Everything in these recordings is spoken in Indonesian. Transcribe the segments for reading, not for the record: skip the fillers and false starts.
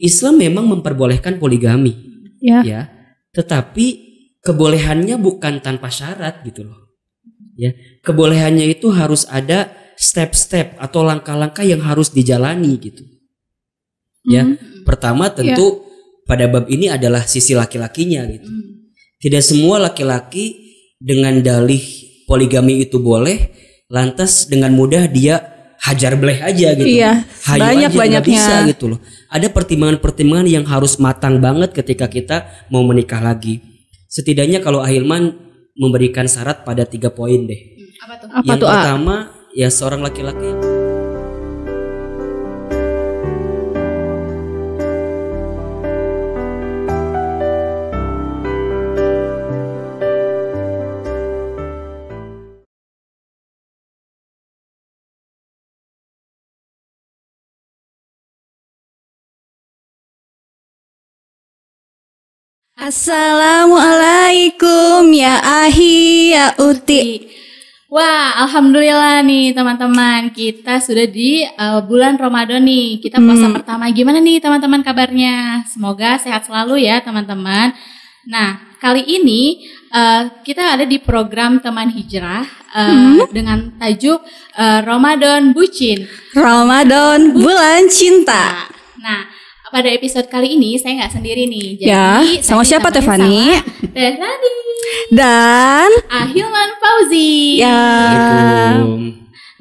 Islam memang memperbolehkan poligami, ya. Tetapi kebolehannya bukan tanpa syarat gitu loh. Ya, kebolehannya itu harus ada step-step atau langkah-langkah yang harus dijalani gitu. Ya, pertama tentu pada bab ini adalah sisi laki-lakinya gitu. Tidak semua laki-laki dengan dalih poligami itu boleh, lantas dengan mudah dia hajar bleh aja gitu. Iya, banyak-banyaknya bisa gitu loh. Ada pertimbangan-pertimbangan yang harus matang banget ketika kita mau menikah lagi. Setidaknya kalau Ahilman memberikan syarat pada 3 poin deh. Apa tuh? Yang pertama, ya seorang laki-laki Assalamualaikum ya Ahi ya Uti. Wah, alhamdulillah nih teman-teman, kita sudah di bulan Ramadan nih. Kita puasa pertama. Gimana nih teman-teman kabarnya? Semoga sehat selalu ya teman-teman. Nah, kali ini kita ada di program Teman Hijrah dengan tajuk Ramadan Bucin. Ramadan bulan cinta. Nah, pada episode kali ini saya nggak sendiri nih. Jadi ya, sama siapa Teh Fani? Teh Fani dan Ahilman Fauzi. Ya.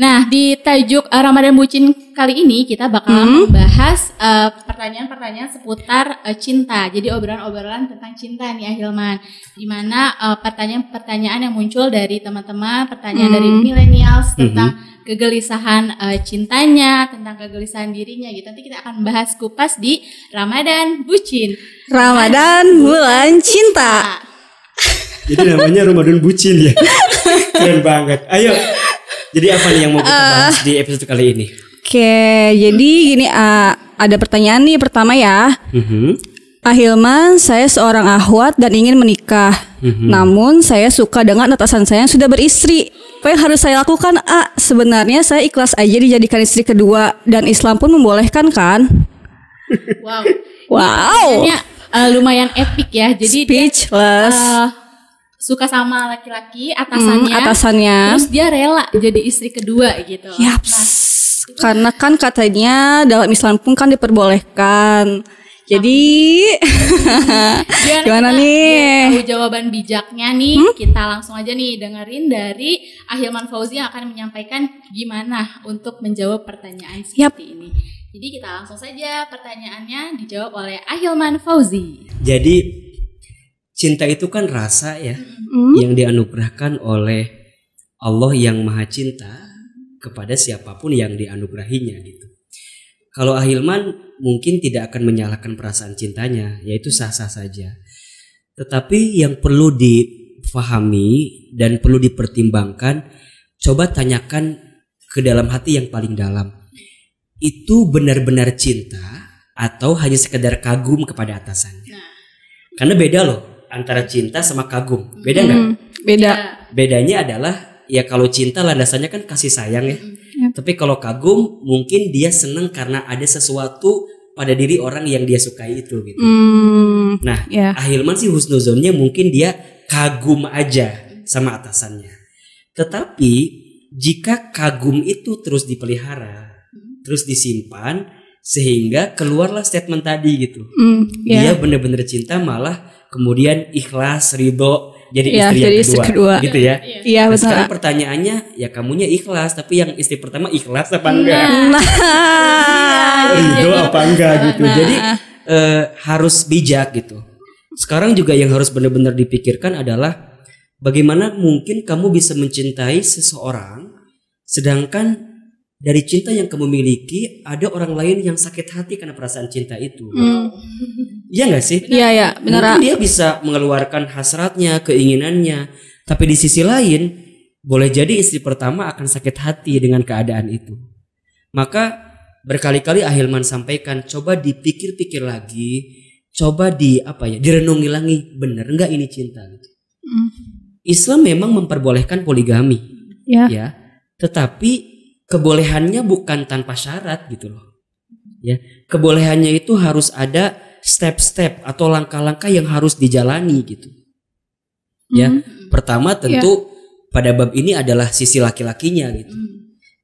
Nah, di tajuk Ramadan Bucin kali ini kita bakal membahas pertanyaan-pertanyaan seputar cinta. Jadi obrolan-obrolan tentang cinta nih Ahilman. Di mana pertanyaan-pertanyaan yang muncul dari teman-teman, pertanyaan dari millennials tentang kegelisahan cintanya, tentang kegelisahan dirinya gitu. Nanti kita akan bahas kupas di Ramadan Bucin. Ramadan bulan cinta. Jadi namanya Ramadan Bucin ya. Keren banget. Ayo. Jadi apa nih yang mau kita bahas di episode kali ini? Oke, jadi gini ada pertanyaan nih pertama ya. Ahilman, saya seorang akhwat dan ingin menikah. Namun saya suka dengan atasan saya yang sudah beristri. Apa yang harus saya lakukan? Sebenarnya saya ikhlas aja dijadikan istri kedua dan Islam pun membolehkan kan? Wow. Ini lumayan epic ya. Jadi speechless. Dia, suka sama laki-laki atasannya, terus dia rela jadi istri kedua gitu. Yaps. Nah, karena kan katanya dalam Islam pun kan diperbolehkan. Jadi gimana nih? Tahu jawaban bijaknya nih. Kita langsung aja nih dengerin dari Ahilman Fauzi yang akan menyampaikan gimana untuk menjawab pertanyaan seperti ini. Jadi kita langsung saja, pertanyaannya dijawab oleh Ahilman Fauzi. Jadi cinta itu kan rasa ya yang dianugerahkan oleh Allah yang Maha Cinta kepada siapapun yang dianugerahinya gitu. Kalau Ahilman mungkin tidak akan menyalahkan perasaan cintanya, yaitu sah-sah saja. Tetapi yang perlu difahami dan perlu dipertimbangkan, coba tanyakan ke dalam hati yang paling dalam. Itu benar-benar cinta atau hanya sekedar kagum kepada atasannya? Karena beda loh antara cinta sama kagum. Beda nggak? Beda. Bedanya adalah ya kalau cinta landasannya kan kasih sayang ya. Tapi kalau kagum mungkin dia senang karena ada sesuatu pada diri orang yang dia sukai itu gitu. Nah, Ahilman sih husnuzonnya mungkin dia kagum aja sama atasannya. Tetapi jika kagum itu terus dipelihara, terus disimpan sehingga keluarlah statement tadi gitu. Dia benar-benar cinta malah kemudian ikhlas, ridho jadi istri yang kedua gitu ya. Iya betul. Sekarang pertanyaannya ya kamunya ikhlas tapi yang istri pertama ikhlas apa enggak? Ridho apa enggak gitu. Jadi harus bijak gitu. Sekarang juga yang harus benar-benar dipikirkan adalah bagaimana mungkin kamu bisa mencintai seseorang sedangkan dari cinta yang kamu miliki ada orang lain yang sakit hati karena perasaan cinta itu. Iya gak sih? Iya benar. Mungkin dia bisa mengeluarkan hasratnya, keinginannya, tapi di sisi lain boleh jadi istri pertama akan sakit hati dengan keadaan itu. Maka berkali-kali Ahilman sampaikan, coba dipikir-pikir lagi, coba direnungi lagi, bener nggak ini cinta gitu. Islam memang memperbolehkan poligami, ya, tetapi kebolehannya bukan tanpa syarat gitu loh. Ya, kebolehannya itu harus ada step-step atau langkah-langkah yang harus dijalani gitu. Ya, pertama tentu pada bab ini adalah sisi laki-lakinya gitu.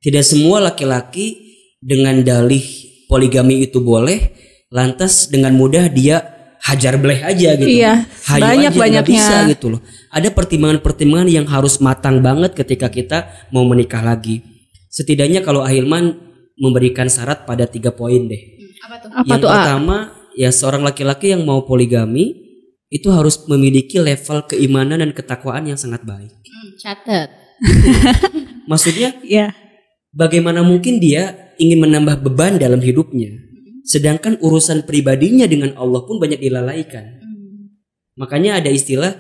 Tidak semua laki-laki dengan dalih poligami itu boleh, lantas dengan mudah dia hajar bleh aja gitu. Iya, banyak-banyaknya bisa gitu loh. Ada pertimbangan-pertimbangan yang harus matang banget ketika kita mau menikah lagi. Setidaknya kalau Ahilman memberikan syarat pada 3 poin deh. Apa tuh? Yang pertama, ya seorang laki-laki yang mau poligami itu harus memiliki level keimanan dan ketakwaan yang sangat baik. Catat. Maksudnya, ya. Bagaimana mungkin dia ingin menambah beban dalam hidupnya, sedangkan urusan pribadinya dengan Allah pun banyak dilalaikan. Makanya ada istilah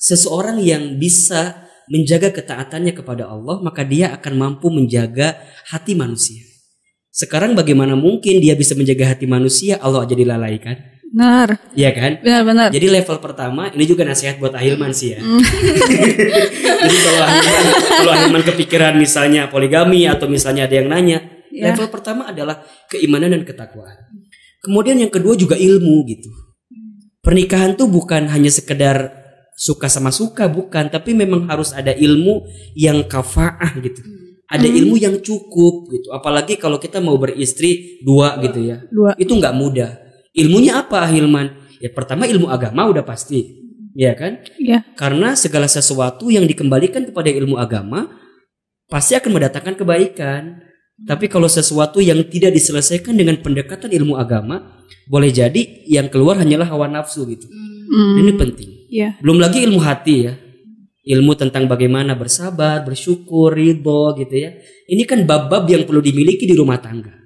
seseorang yang bisa menjaga ketaatannya kepada Allah, maka dia akan mampu menjaga hati manusia. Sekarang bagaimana mungkin dia bisa menjaga hati manusia, Allah aja dilalaikan? Benar. Iya kan? Benar. Jadi level pertama, ini juga nasihat buat Ahilman sih ya. Jadi kalau Ahilman kepikiran misalnya poligami atau misalnya ada yang nanya, level pertama adalah keimanan dan ketakwaan. Kemudian yang kedua juga ilmu gitu. Pernikahan tuh bukan hanya sekedar suka sama suka, bukan, tapi memang harus ada ilmu yang kafaah gitu. Ada ilmu yang cukup gitu. Apalagi kalau kita mau beristri 2 gitu ya. Itu nggak mudah. Ilmunya apa Ahilman? Ya pertama ilmu agama udah pasti. Ya kan? Iya. Karena segala sesuatu yang dikembalikan kepada ilmu agama pasti akan mendatangkan kebaikan. Tapi kalau sesuatu yang tidak diselesaikan dengan pendekatan ilmu agama, boleh jadi yang keluar hanyalah hawa nafsu gitu. Ini penting. Belum lagi ilmu hati ya. Ilmu tentang bagaimana bersabar, bersyukur, ridho gitu ya. Ini kan bab-bab yang perlu dimiliki di rumah tangga.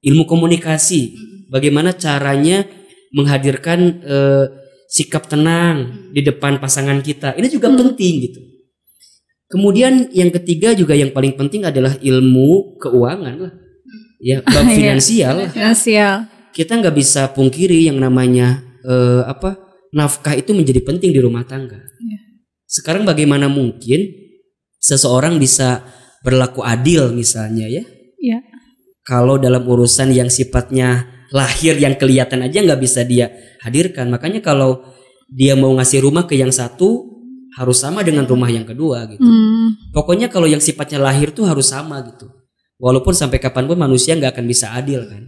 Ilmu komunikasi, bagaimana caranya menghadirkan sikap tenang di depan pasangan kita. Ini juga penting gitu. Kemudian yang ketiga juga yang paling penting adalah ilmu keuangan lah. Ya, bab finansial. Finansial. Kita nggak bisa pungkiri yang namanya nafkah itu menjadi penting di rumah tangga. Sekarang bagaimana mungkin seseorang bisa berlaku adil misalnya ya? Kalau dalam urusan yang sifatnya lahir yang kelihatan aja nggak bisa dia hadirkan. Makanya kalau dia mau ngasih rumah ke yang satu harus sama dengan rumah yang kedua gitu. Pokoknya kalau yang sifatnya lahir tuh harus sama gitu. Walaupun sampai kapanpun manusia nggak akan bisa adil kan.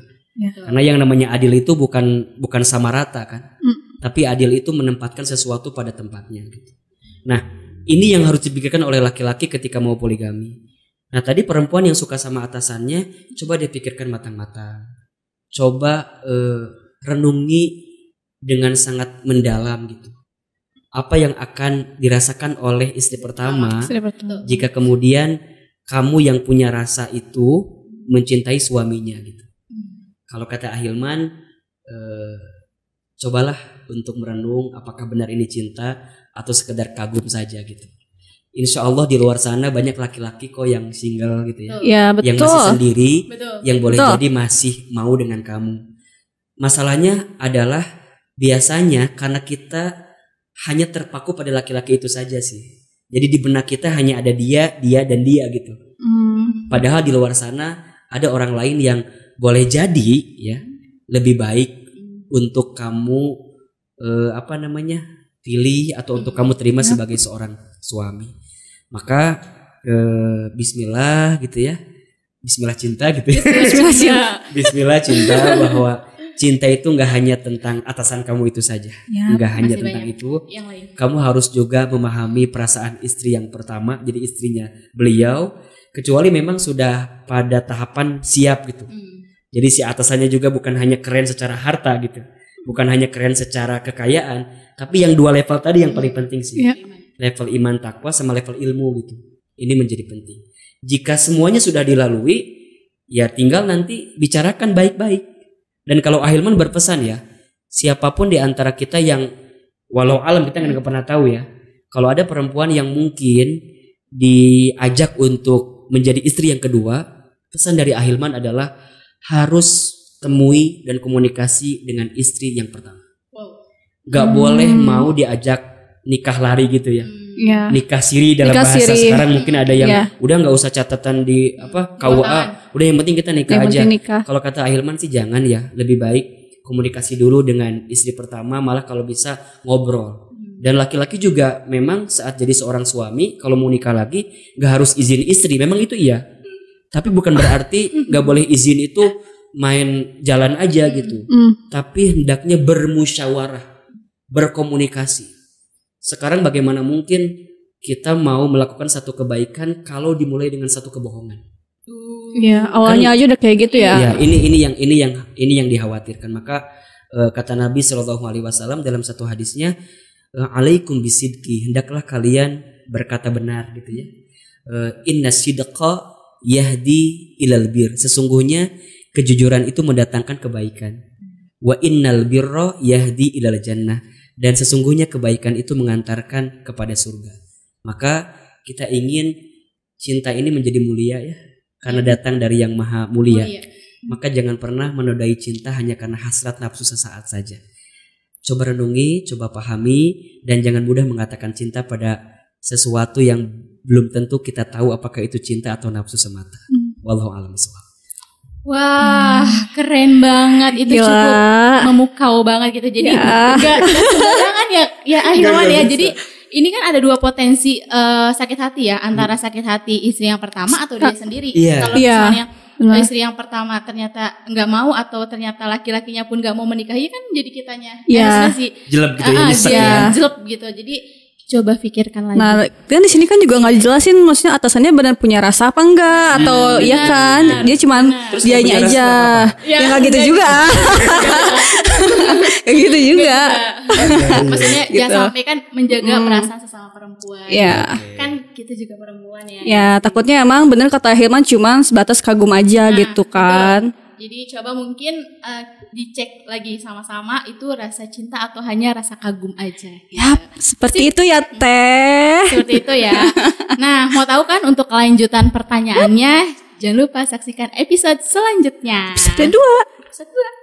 Karena yang namanya adil itu bukan sama rata kan. Tapi adil itu menempatkan sesuatu pada tempatnya gitu. Nah, ini yang harus dipikirkan oleh laki-laki ketika mau poligami. Nah, tadi perempuan yang suka sama atasannya, coba dipikirkan matang-matang. Coba renungi dengan sangat mendalam gitu. Apa yang akan dirasakan oleh istri pertama jika kemudian kamu yang punya rasa itu mencintai suaminya gitu. Kalau kata Ahilman, cobalah untuk merenung apakah benar ini cinta atau sekedar kagum saja gitu. Insya Allah di luar sana banyak laki-laki kok yang single gitu ya. Ya betul. Yang masih sendiri, yang boleh jadi masih mau dengan kamu. Masalahnya adalah biasanya karena kita hanya terpaku pada laki-laki itu saja sih. Jadi di benak kita hanya ada dia dan dia gitu. Padahal di luar sana ada orang lain yang boleh jadi ya lebih baik untuk kamu pilih atau untuk kamu terima sebagai seorang suami. Maka bismillah gitu ya. Bismillah cinta gitu ya. Bismillah cinta, bahwa cinta itu nggak hanya tentang atasan kamu itu saja. Nggak hanya tentang itu. Kamu harus juga memahami perasaan istri yang pertama, jadi istrinya beliau, kecuali memang sudah pada tahapan siap gitu. Jadi si atasannya juga bukan hanya keren secara harta gitu. Bukan hanya keren secara kekayaan, tapi yang 2 level tadi yang paling penting sih. Level iman takwa sama level ilmu gitu. Ini menjadi penting. Jika semuanya sudah dilalui, ya tinggal nanti bicarakan baik-baik. Dan kalau Ahilman berpesan ya, siapapun di antara kita yang walau alam kita nggak pernah tahu ya. Kalau ada perempuan yang mungkin diajak untuk menjadi istri yang kedua, pesan dari Ahilman adalah harus temui dan komunikasi dengan istri yang pertama. Gak boleh mau diajak nikah lari gitu ya. Nikah siri dalam nikah bahasa siri. Sekarang mungkin ada yang udah nggak usah catatan di KUA, udah yang penting kita nikah aja. Kalau kata Ahilman sih jangan ya, lebih baik komunikasi dulu dengan istri pertama, malah kalau bisa ngobrol. Dan laki-laki juga memang saat jadi seorang suami kalau mau nikah lagi nggak harus izin istri, memang itu iya. Tapi bukan berarti nggak boleh izin itu main jalan aja gitu. Tapi hendaknya bermusyawarah, berkomunikasi. Sekarang bagaimana mungkin kita mau melakukan satu kebaikan kalau dimulai dengan satu kebohongan? Ya, awalnya aja udah kayak gitu ya. Ya, ini yang dikhawatirkan. Maka kata Nabi SAW dalam satu hadisnya, alaikum bisidqi, hendaklah kalian berkata benar gitu ya. Inna sidqa yahdi ilal bir, sesungguhnya kejujuran itu mendatangkan kebaikan. Wa innal birra yahdi ilal jannah, dan sesungguhnya kebaikan itu mengantarkan kepada surga. Maka kita ingin cinta ini menjadi mulia ya, karena datang dari yang maha mulia. Maka jangan pernah menodai cinta hanya karena hasrat nafsu sesaat saja. Coba renungi, coba pahami, dan jangan mudah mengatakan cinta pada sesuatu yang belum tentu kita tahu apakah itu cinta atau nafsu semata. Wallahu a'lam bishawab. Wah, keren banget itu. Gila. Cukup memukau banget gitu. Jadi enggak sembarangan ya Ahilman ya. Jadi ini kan ada dua potensi sakit hati ya, antara sakit hati istri yang pertama atau dia sendiri. Kalau misalnya istri yang pertama ternyata nggak mau atau ternyata laki-lakinya pun nggak mau menikahi, kan jadi kitanya jelek gitu ya, nyesek ya. Jelek gitu. Jadi coba pikirkan lagi. Nah, kan di sini kan juga nggak dijelasin, maksudnya atasannya benar punya rasa apa enggak atau iya kan? Dia cuman dianya aja. Ya nggak gitu juga. Kayak gitu juga. Maksudnya jangan sampai kan menjaga perasaan sesama perempuan. Kan kita juga perempuan ya. Ya, takutnya emang bener kata Hilman cuman sebatas kagum aja gitu kan. Jadi coba mungkin dicek lagi sama-sama itu rasa cinta atau hanya rasa kagum aja. Ya, seperti itu ya Teh. Seperti itu ya. Nah, mau tahu kan untuk kelanjutan pertanyaannya? Jangan lupa saksikan episode selanjutnya. Episode 2.